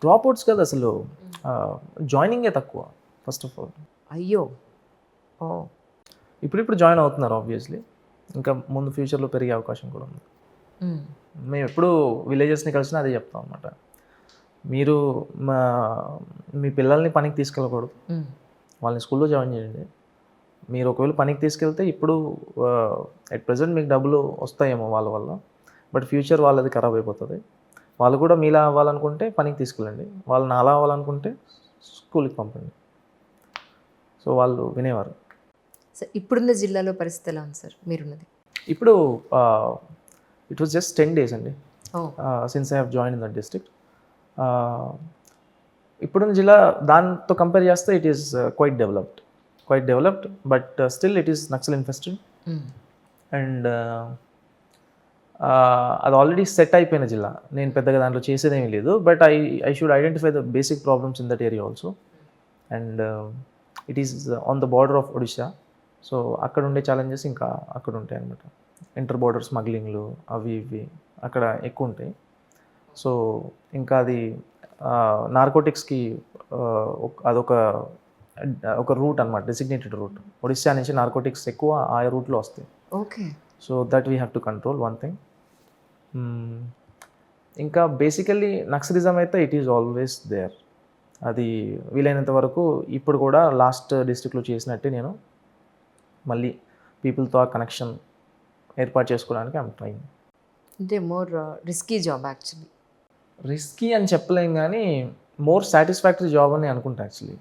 Drop outs కదా అసలు, జాయినింగే తక్కువ ఫస్ట్ ఆఫ్ ఆల్. అయ్యో! ఓ ఇప్పుడు జాయిన్ అవుతున్నారు ఆబ్వియస్లీ. ఇంకా ముందు ఫ్యూచర్లో పెరిగే అవకాశం కూడా ఉంది. మేము ఎప్పుడు విలేజెస్ని కలిసినా అదే చెప్తాం అనమాట. మీరు మీ పిల్లల్ని పనికి తీసుకెళ్ళకూడదు, వాళ్ళని స్కూల్లో జాయిన్ చేయండి. మీరు ఒకవేళ పనికి తీసుకెళ్తే ఇప్పుడు ఎట్ ప్రజెంట్ మీకు డబ్బులు వస్తాయేమో వాళ్ళ వల్ల, బట్ ఫ్యూచర్ వాళ్ళది ఖరాబ్ అయిపోతుంది. వాళ్ళు కూడా మీలా అవ్వాలనుకుంటే పనికి తీసుకెళ్ళండి, వాళ్ళని అలా అవ్వాలనుకుంటే స్కూల్కి పంపండి. సో వాళ్ళు వినేవారు. సార్ ఇప్పుడున్న జిల్లాలో పరిస్థితి ఎలా ఉంది సార్ మీరున్నది? ఇప్పుడు ఇట్ వాజ్ జస్ట్ 10 days అండి oh since I have join in that district. ఇప్పుడున్న జిల్లా దాంతో కంపేర్ చేస్తే it is quite developed, but still it is Naxal infested. And అది ఆల్రెడీ సెట్ అయిపోయిన జిల్లా. నేను పెద్దగా దాంట్లో చేసేదేమీ లేదు, but I should identify the basic problems in that area also. And it is on the border of Odisha. So అక్కడ ఉండే ఛాలెంజెస్ ఇంకా అక్కడ ఉంటాయి అనమాట. ఇంటర్ బార్డర్ స్మగ్లింగ్లు అవి ఇవి అక్కడ ఎక్కువ ఉంటాయి. సో ఇంకా అది నార్కోటిక్స్కి ఒక రూట్ అనమాట, డెసిగ్నేటెడ్ రూట్. ఒడిశా నుంచి నార్కోటిక్స్ ఎక్కువ ఆ రూట్లో వస్తాయి. Okay. So that we have to control one thing. ఇంకా బేసికల్లీ నక్సలిజం అయితే ఇట్ ఈజ్ ఆల్వేస్ దేర్. అది వీలైనంత వరకు ఇప్పుడు కూడా లాస్ట్ డిస్ట్రిక్ట్లో చేసినట్టే నేను మళ్ళీ పీపుల్తో ఆ కనెక్షన్ ఏర్పాటు చేసుకోవడానికి ఐమ్ ట్రైయింగ్. అంటే more risky job actually. Risky అని చెప్పలేం కానీ మోర్ సాటిస్ఫాక్టరీ జాబ్ అని అనుకుంటా యాక్చువల్లీ.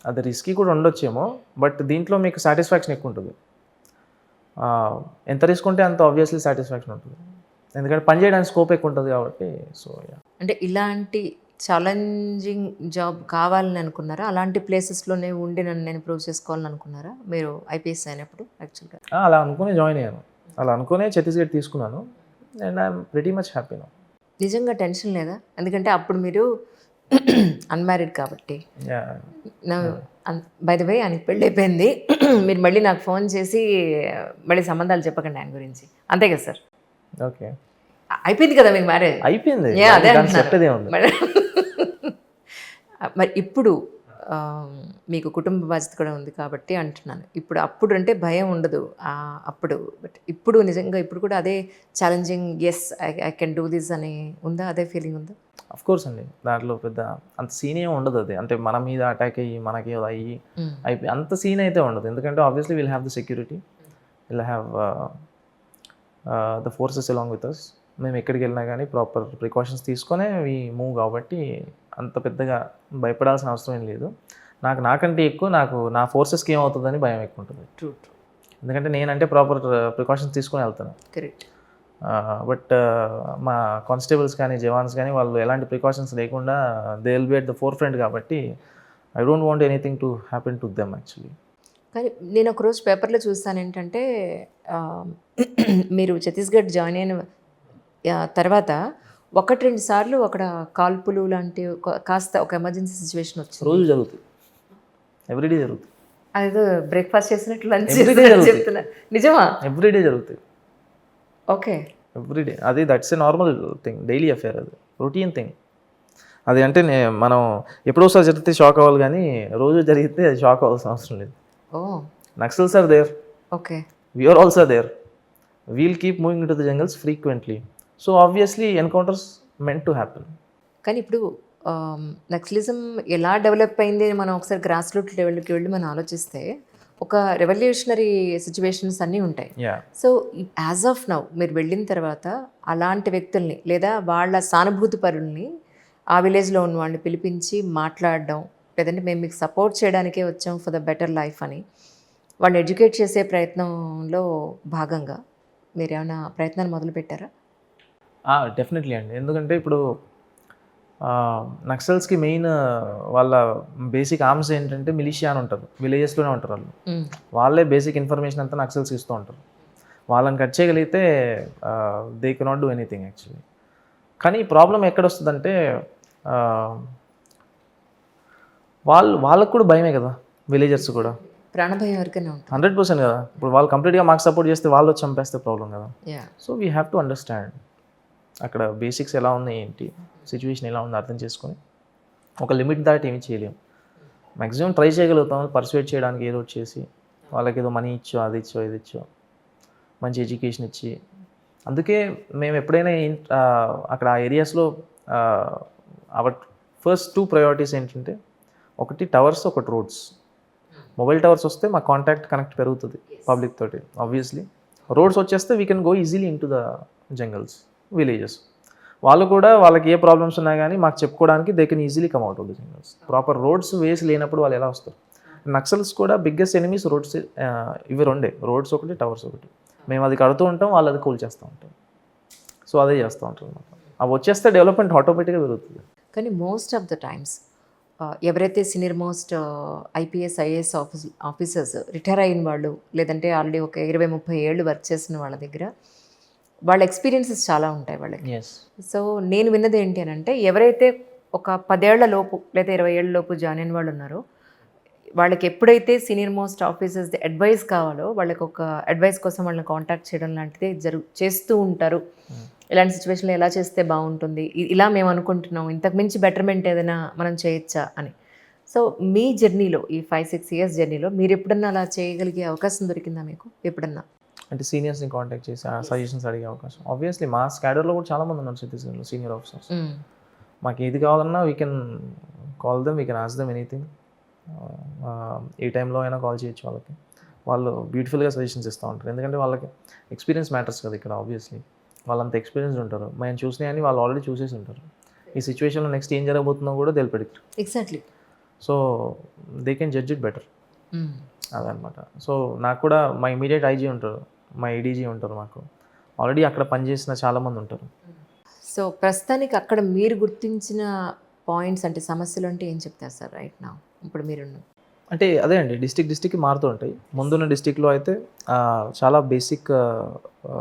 అది రిస్కీ కూడా ఉండొచ్చేమో, బట్ దీంట్లో మీకు సాటిస్ఫాక్షన్ ఎక్కువ ఉంటుంది. ఎంత రిస్క్ ఉంటే అంత ఆబ్వియస్లీ సాటిస్ఫాక్షన్ ఉంటుంది, ఎందుకంటే పని చేయడానికి స్కోప్ ఎక్కువ ఉంటుంది కాబట్టి. సో అంటే ఇలాంటి ఛాలెంజింగ్ జాబ్ కావాలని అనుకున్నారా? అలాంటి ప్లేసెస్లోనే ఉండి నన్ను నేను ప్రూవ్ చేసుకోవాలని అనుకున్నారా మీరు ఐపీఎస్ అయినప్పుడు? యాక్చువల్గా అలా అనుకునే జాయిన్ అయ్యాను, అలా అనుకునే ఛత్తీస్గఢ్ తీసుకున్నాను. And I'm very much happy now. నిజంగా టెన్షన్ లేదా? ఎందుకంటే అప్పుడు మీరు అన్మ్యారీడ్ కాబట్టి. బై ద వే ఆయనకి పెళ్ళి అయిపోయింది. మీరు మళ్ళీ నాకు ఫోన్ చేసి మళ్ళీ సంబంధాలు చెప్పకండి ఆయన గురించి, అంతే కదా సార్? ఓకే, అయిపోయింది కదా మీకు మ్యారేజ్? అయిపోయింది. అదే చెప్పేదే ఉంది. మరి ఇప్పుడు మీకు కుటుంబ బాధ్యత కూడా ఉంది కాబట్టి అంటున్నాను. అప్పుడు అంటే భయం ఉండదు అప్పుడు, బట్ ఇప్పుడు నిజంగా ఇప్పుడు కూడా అదే challenging, yes I can do this అని ఉందా? అదే ఫీలింగ్ ఉందా? అఫ్ కోర్స్ అండి, దాంట్లో పెద్ద అంత సీన్ ఏమి ఉండదు. అది అంటే మన మీద అటాక్ అయ్యి మనకి అయ్యి అయిపోయి అంత సీన్ అయితే ఉండదు, ఎందుకంటే obviously will have the security, will have the forces along with us. మేము ఎక్కడికి వెళ్ళినా కానీ ప్రాపర్ ప్రికాషన్స్ తీసుకొనే వి మూవ్, కాబట్టి అంత పెద్దగా భయపడాల్సిన అవసరం ఏం లేదు. నాకంటే ఎక్కువ నా ఫోర్సెస్కి ఏమవుతుందని భయం ఎక్కువ ఉంటుంది. ట్రూ. ఎందుకంటే నేనంటే ప్రాపర్ ప్రికాషన్స్ తీసుకొని వెళ్తాను. కరెక్ట్. బట్ మా కానిస్టేబుల్స్ కానీ జవాన్స్ కానీ వాళ్ళు ఎలాంటి ప్రికాషన్స్ లేకుండా they will be at the forefront, కాబట్టి I don't want anything to happen to them actually. కానీ నేను ఒకరోజు పేపర్లో చూస్తాను ఏంటంటే మీరు ఛత్తీస్గఢ్ జాయిన్ అయిన తర్వాత 1-2 సార్లు అక్కడ కాల్పులు లాంటి కాస్త ఒక ఎమర్జెన్సీ సిచ్యువేషన్ వచ్చింది. రోజు జరుగుతుంది, ఎవ్రీడే జరుగుతుంది. అదేదో బ్రేక్ఫాస్ట్ చేసినట్టు లంచ్ చెప్తున్నా, నిజమా? ఎవ్రీడే జరుగుతుంది. Okay, everyday. అది that's a normal thing, daily affair, అది రొటీన్ థింగ్. అది అంటే మనం ఎప్పుడోసారి జరిగితే షాక్ అవ్వాలి, కానీ రోజు జరిగితే షాక్ అవ్వాల్సిన అవసరం లేదు. Naxals are there, okay, we are also there, we'll keep moving into the jungles frequently, so obviously encounters meant to happen. కానీ ఇప్పుడు నక్సలిజం ఎలా డెవలప్ అయింది అని మనం ఒకసారి గ్రాస్ రూట్ లెవెల్కి వెళ్ళి మనం ఆలోచిస్తే ఒక రెవల్యూషనరీ సిచ్యువేషన్స్ అన్నీ ఉంటాయి. సో యాజ్ ఆఫ్ నౌ మీరు వెళ్ళిన తర్వాత అలాంటి వ్యక్తుల్ని లేదా వాళ్ళ సానుభూతి పరుల్ని ఆ విలేజ్లో ఉన్న వాళ్ళని పిలిపించి మాట్లాడడం, లేదంటే మేము మీకు సపోర్ట్ చేయడానికే వచ్చాం ఫర్ ద బెటర్ లైఫ్ అని వాళ్ళని ఎడ్యుకేట్ చేసే ప్రయత్నంలో భాగంగా మీరు ఏమైనా ప్రయత్నాలు మొదలు పెట్టారా? డెఫినెట్లీ అండి, ఎందుకంటే ఇప్పుడు నక్సల్స్కి మెయిన్ వాళ్ళ బేసిక్ ఆర్మ్స్ ఏంటంటే మిలిషియా అని ఉంటారు, విలేజెస్లోనే ఉంటారు వాళ్ళు. వాళ్ళే బేసిక్ ఇన్ఫర్మేషన్ అంతా నక్సల్స్కి ఇస్తూ ఉంటారు. వాళ్ళని కట్ చేయగలిగితే they cannot do anything actually. కానీ ప్రాబ్లం ఎక్కడొస్తుందంటే వాళ్ళకు కూడా భయమే కదా, విలేజర్స్ కూడా ప్రాణభయం ఎవరికైనా ఉంటుంది 100% కదా. ఇప్పుడు వాళ్ళు కంప్లీట్గా మాకు సపోర్ట్ చేస్తే వాళ్ళు వచ్చి చంపేస్తే ప్రాబ్లం కదా. So we have to understand అక్కడ బేసిక్స్ ఎలా ఉన్నాయి ఏంటి, సిచ్యువేషన్ ఎలా ఉంది అర్థం చేసుకొని ఒక లిమిట్ దాటి ఏమి చేయలేము. మ్యాక్సిమం ట్రై చేయగలుగుతాం పర్సువేట్ చేయడానికి, ఏదో ఒకటి చేసి వాళ్ళకి ఏదో మనీ ఇచ్చో, అది ఇచ్చో, ఇది ఇచ్చో, మంచి ఎడ్యుకేషన్ ఇచ్చి. అందుకే మేము ఎప్పుడైనా అక్కడ ఆ ఏరియాస్లో అవర్ ఫస్ట్ 2 ప్రయారిటీస్ ఏంటంటే, ఒకటి టవర్స్, ఒకటి రోడ్స్. మొబైల్ టవర్స్ వస్తే మా కాంటాక్ట్ కనెక్ట్ పెరుగుతుంది పబ్లిక్ తోటి ఆబ్వియస్లీ. రోడ్స్ వచ్చేస్తే we can go easily in to the jungles, villages. వాళ్ళు కూడా వాళ్ళకి ఏ ప్రాబ్లమ్స్ ఉన్నా కానీ మాకు చెప్పుకోవడానికి they can easily come out of the jungles. Proper roads వేసి లేనప్పుడు వాళ్ళు ఎలా వస్తారు? నక్సల్స్ కూడా బిగ్గెస్ట్ ఎనిమీస్ రోడ్స్, ఇవి రెండే, రోడ్స్ ఒకటి, టవర్స్ ఒకటి. మేము అది కడుతూ ఉంటాం, వాళ్ళు అది కూల్ చేస్తూ ఉంటాం. సో అదే చేస్తూ ఉంటాం అనమాట. అవి వచ్చేస్తే డెవలప్మెంట్ ఆటోమేటిక్గా పెరుగుతుంది. కానీ మోస్ట్ ఆఫ్ ద టైమ్స్ ఎవరైతే senior most IPS IAS officers retire అయిన వాళ్ళు, లేదంటే ఆల్రెడీ ఒక 20-30 ఏళ్ళు వర్క్ చేసిన వాళ్ళ దగ్గర వాళ్ళ ఎక్స్పీరియన్సెస్ చాలా ఉంటాయి వాళ్ళకి. సో నేను విన్నది ఏంటి అని అంటే, ఎవరైతే ఒక 10 ఏళ్ల లోపు లేదా 20 ఏళ్ల లోపు జాయిన్ అయిన వాళ్ళు ఉన్నారో, వాళ్ళకి ఎప్పుడైతే సీనియర్ మోస్ట్ ఆఫీసర్స్ అడ్వైస్ కావాలో, వాళ్ళకి ఒక అడ్వైస్ కోసం వాళ్ళని కాంటాక్ట్ చేయడం లాంటిది చేస్తూ ఉంటారు. ఇలాంటి సిచ్యువేషన్లో ఎలా చేస్తే బాగుంటుంది, ఇలా మేము అనుకుంటున్నాం, ఇంతకు మించి బెటర్మెంట్ ఏదైనా మనం చేయొచ్చా అని. సో మీ జర్నీలో, ఈ 5-6 ఇయర్స్ జర్నీలో మీరు ఎప్పుడన్నా అలా చేయగలిగే అవకాశం దొరికిందా మీకు ఎప్పుడన్నా? అంటే సీనియర్స్ని కాంటాక్ట్ చేసి సజెషన్స్ అడిగే అవకాశం. ఆబ్వియస్లీ మా స్కాడర్లో కూడా చాలామంది ఉన్నారు ఛత్తీస్గఢ్లో సీనియర్ ఆఫీసర్స్. మాకు ఏది కావాలన్నా we can call them, we can ask them anything. ఏ టైంలో అయినా కాల్ చేయొచ్చు వాళ్ళకి. వాళ్ళు బ్యూటిఫుల్గా సజెషన్స్ ఇస్తూ ఉంటారు. ఎందుకంటే వాళ్ళకి ఎక్స్పీరియన్స్ మ్యాటర్స్ కదా ఇక్కడ. ఆబ్వియస్లీ వాళ్ళంత ఎక్స్పీరియన్స్ ఉంటారు. మేము చూసినాయని వాళ్ళు ఆల్రెడీ చూసేసి ఉంటారు. ఈ సిచ్యువేషన్లో నెక్స్ట్ ఏం జరగబోతుందో కూడా they predict. Exactly. So they can judge it better. అదనమాట. సో నాకు కూడా మా ఇమీడియట్ ఐజీ ఉంటారు, మా ఏడీజీ ఉంటారు. మాకు ఆల్రెడీ అక్కడ పనిచేసిన చాలామంది ఉంటారు. సో ప్రస్తుతానికి అక్కడ మీరు గుర్తించిన పాయింట్స్ అంటే సమస్యలు అంటే ఏం చెప్తారు సార్ రైట్ నా? ఇప్పుడు మీరు అంటే అదే అండి, డిస్టిక్కి మారుతూ ఉంటాయి. ముందున్న డిస్టిక్లో అయితే చాలా బేసిక్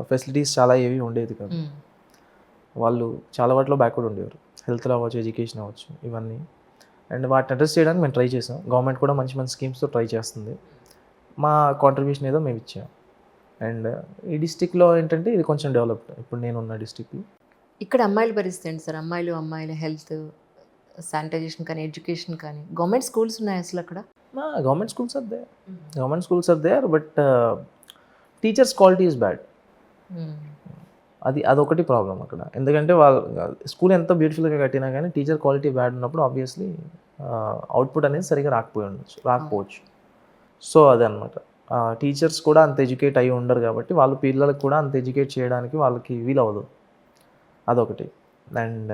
ఫెసిలిటీస్ చాలా ఏవి ఉండేది కాదు. వాళ్ళు చాలా వాటిలో బ్యాక్వర్డ్ ఉండేవారు. హెల్త్లో అవ్వచ్చు, ఎడ్యుకేషన్ అవ్వచ్చు, ఇవన్నీ. అండ్ వాటిని అడ్రస్ చేయడానికి మేము ట్రై చేసాం. గవర్నమెంట్ కూడా మంచి మంచి స్కీమ్స్తో ట్రై చేస్తుంది. మా కాంట్రిబ్యూషన్ ఏదో మేము ఇచ్చాం. అండ్ ఈ డిస్టిక్లో ఏంటంటే ఇది కొంచెం డెవలప్డ్. ఇప్పుడు నేనున్న డిస్టిక్లో ఇక్కడ అమ్మాయిల పరిస్థితి ఏంటి సార్? అమ్మాయిల హెల్త్, శానిటైజేషన్ కానీ, ఎడ్యుకేషన్ కానీ, గవర్నమెంట్ స్కూల్స్ ఉన్నాయి అసలు అక్కడ? Government schools are there but teachers quality is bad. అదొకటి ప్రాబ్లం అక్కడ. ఎందుకంటే వాళ్ళు స్కూల్ ఎంత బ్యూటిఫుల్గా కట్టినా కానీ టీచర్ క్వాలిటీ బ్యాడ్ ఉన్నప్పుడు ఆబ్వియస్లీ అవుట్పుట్ అనేది సరిగా రాకపోవచ్చు. సో అదనమాట. టీచర్స్ కూడా అంత ఎడ్యుకేట్ అయ్యి ఉండరు కాబట్టి వాళ్ళు పిల్లలకు కూడా అంత ఎడ్యుకేట్ చేయడానికి వాళ్ళకి వీలవ్వదు. అదొకటి. అండ్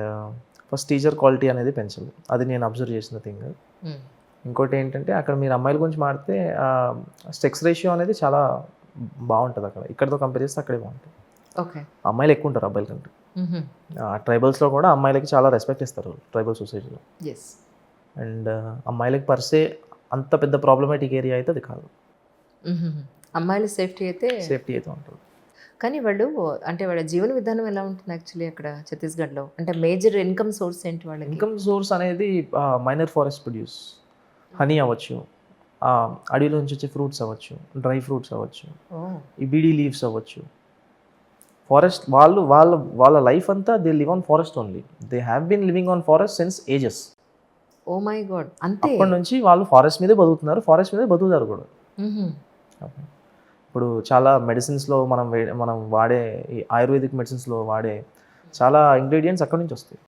ఫస్ట్ టీచర్ క్వాలిటీ అనేది పెంచాలి. అది నేను అబ్జర్వ్ చేసిన థింగ్. ఇంకోటి ఏంటంటే అక్కడ మీరు అమ్మాయిల గురించి మాడితే సెక్స్ రేషియో అనేది చాలా బాగుంటుంది అక్కడ. ఇక్కడతో కంపేర్ చేస్తే అక్కడే బాగుంటుంది. ఓకే. అమ్మాయిలు ఎక్కువ ఉంటారు అబ్బాయిల కంటే. ట్రైబల్స్లో కూడా అమ్మాయిలకి చాలా రెస్పెక్ట్ ఇస్తారు ట్రైబల్ సొసైటీలో. అండ్ అమ్మాయిలకి పర్సే అంత పెద్ద ప్రాబ్లమాటిక్ ఏరియా అయితే అది కాదు. అమ్మాయిల సేఫ్టీ అయితే ఉంటుంది. కానీ వాళ్ళు అంటే వాళ్ళ జీవన విధానం ఎలా ఉంటుంది యాక్చువల్లీ అక్కడ ఛత్తీస్గఢ్లో? అంటే మేజర్ ఇన్కమ్ సోర్స్ ఏంటి వాళ్ళకి? ఇన్కమ్ సోర్స్ అనేది మైనర్ ఫారెస్ట్ ప్రొడ్యూస్, హనీ అవ్వచ్చు, అడవిలో నుంచి వచ్చే ఫ్రూట్స్ అవ్వచ్చు, డ్రై ఫ్రూట్స్ అవ్వచ్చు, ఈ బీడీ లీవ్స్ అవ్వచ్చు. ఫారెస్ట్ వాళ్ళ లైఫ్ అంతా they live on forest only. They have been living on forest since ages. Oh my god. అంతే. అప్పటి నుంచి వాళ్ళు ఫారెస్ట్ మీదే బతుకుతున్నారు, ఫారెస్ట్ మీదే బతుకుతారు కూడా. ఇప్పుడు చాలా మెడిసిన్స్లో మనం వాడే ఈ ఆయుర్వేదిక్ మెడిసిన్స్లో వాడే చాలా ఇంగ్రీడియంట్స్ అక్కడి నుంచి వస్తాయి.